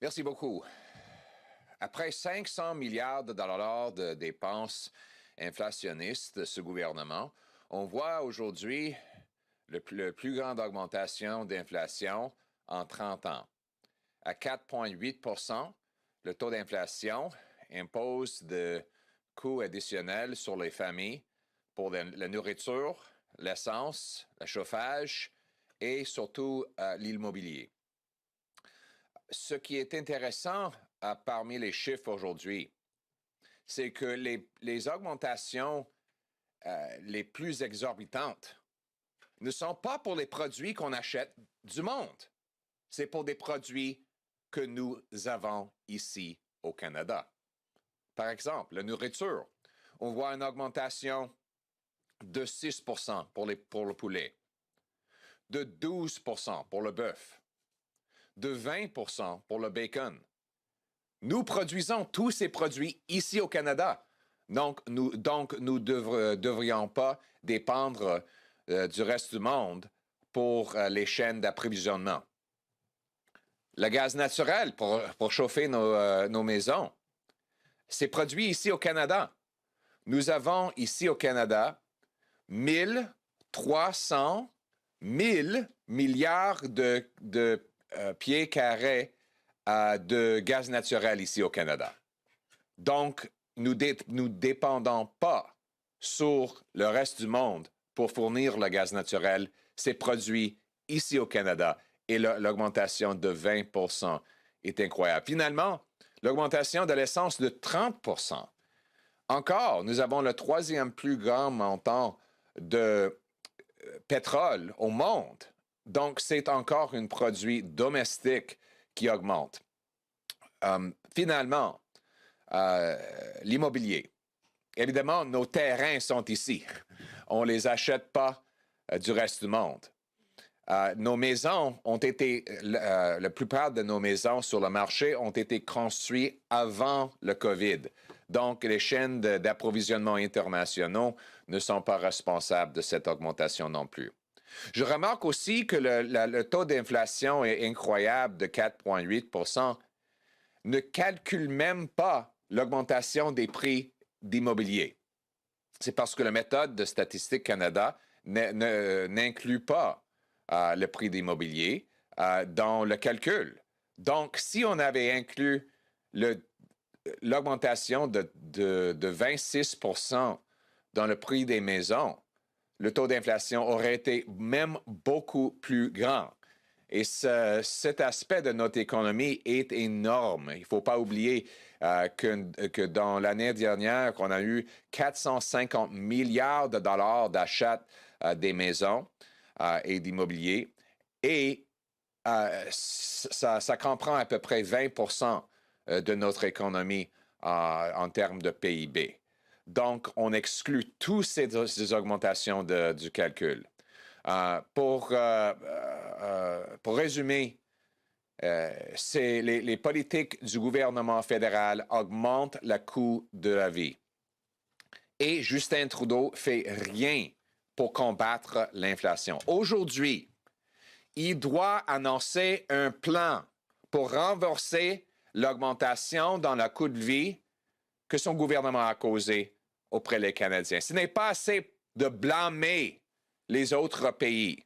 Merci beaucoup. Après 500 milliards de dollars de dépenses inflationnistes de ce gouvernement, on voit aujourd'hui le plus grande augmentation d'inflation en 30 ans. À 4,8 le taux d'inflation impose de coûts additionnels sur les familles pour la nourriture, l'essence, le chauffage et surtout l'immobilier. Ce qui est intéressant parmi les chiffres aujourd'hui, c'est que les augmentations les plus exorbitantes ne sont pas pour les produits qu'on achète du monde. C'est pour des produits que nous avons ici au Canada. Par exemple, la nourriture. On voit une augmentation de 6 pour le poulet, de 12 pour le bœuf, de 20 pour le bacon. Nous produisons tous ces produits ici au Canada. Donc, nous ne devrions pas dépendre du reste du monde pour les chaînes d'approvisionnement. Le gaz naturel pour chauffer nos maisons, c'est produit ici au Canada. Nous avons ici au Canada 1300 milliards de pieds carrés de gaz naturel ici au Canada. Donc, nous ne dépendons pas sur le reste du monde pour fournir le gaz naturel. C'est produit ici au Canada et l'augmentation de 20 est incroyable. Finalement, l'augmentation de l'essence de 30 Encore, nous avons le troisième plus grand montant de pétrole au monde. Donc, c'est encore un produit domestique qui augmente. Finalement, l'immobilier. Évidemment, nos terrains sont ici. On ne les achète pas du reste du monde. Nos maisons ont été, la plupart de nos maisons sur le marché ont été construites avant le COVID. Donc, les chaînes d'approvisionnement internationaux ne sont pas responsables de cette augmentation non plus. Je remarque aussi que le taux d'inflation est incroyable de 4,8 ne calcule même pas l'augmentation des prix d'immobilier. C'est parce que la méthode de Statistique Canada n'inclut pas le prix d'immobilier dans le calcul. Donc, si on avait inclus l'augmentation de 26 dans le prix des maisons, le taux d'inflation aurait été même beaucoup plus grand. Et cet aspect de notre économie est énorme. Il ne faut pas oublier que dans l'année dernière, on a eu 450 milliards de dollars d'achat des maisons et d'immobilier. Et ça comprend à peu près 20 de notre économie en termes de PIB. Donc, on exclut toutes ces augmentations du calcul. Pour résumer, les politiques du gouvernement fédéral augmentent le coût de la vie. Et Justin Trudeau fait rien pour combattre l'inflation. Aujourd'hui, il doit annoncer un plan pour renverser l'augmentation dans le coût de vie que son gouvernement a causé auprès des Canadiens. Ce n'est pas assez de blâmer les autres pays.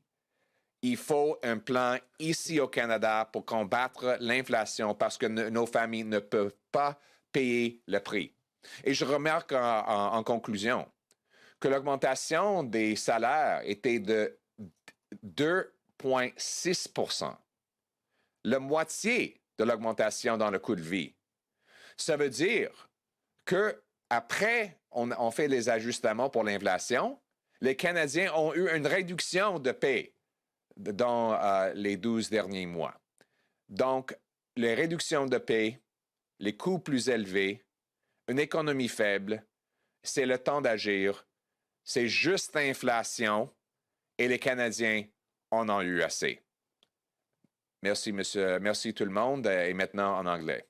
Il faut un plan ici au Canada pour combattre l'inflation parce que nos familles ne peuvent pas payer le prix. Et je remarque en conclusion que l'augmentation des salaires était de 2,6 la moitié de l'augmentation dans le coût de vie. Ça veut dire qu'après on fait les ajustements pour l'inflation, les Canadiens ont eu une réduction de paie dans les 12 derniers mois. Donc, les réductions de paie, les coûts plus élevés, une économie faible, c'est le temps d'agir. C'est juste l'inflation et les Canadiens en ont eu assez. Merci, monsieur. Merci tout le monde. Et maintenant en anglais.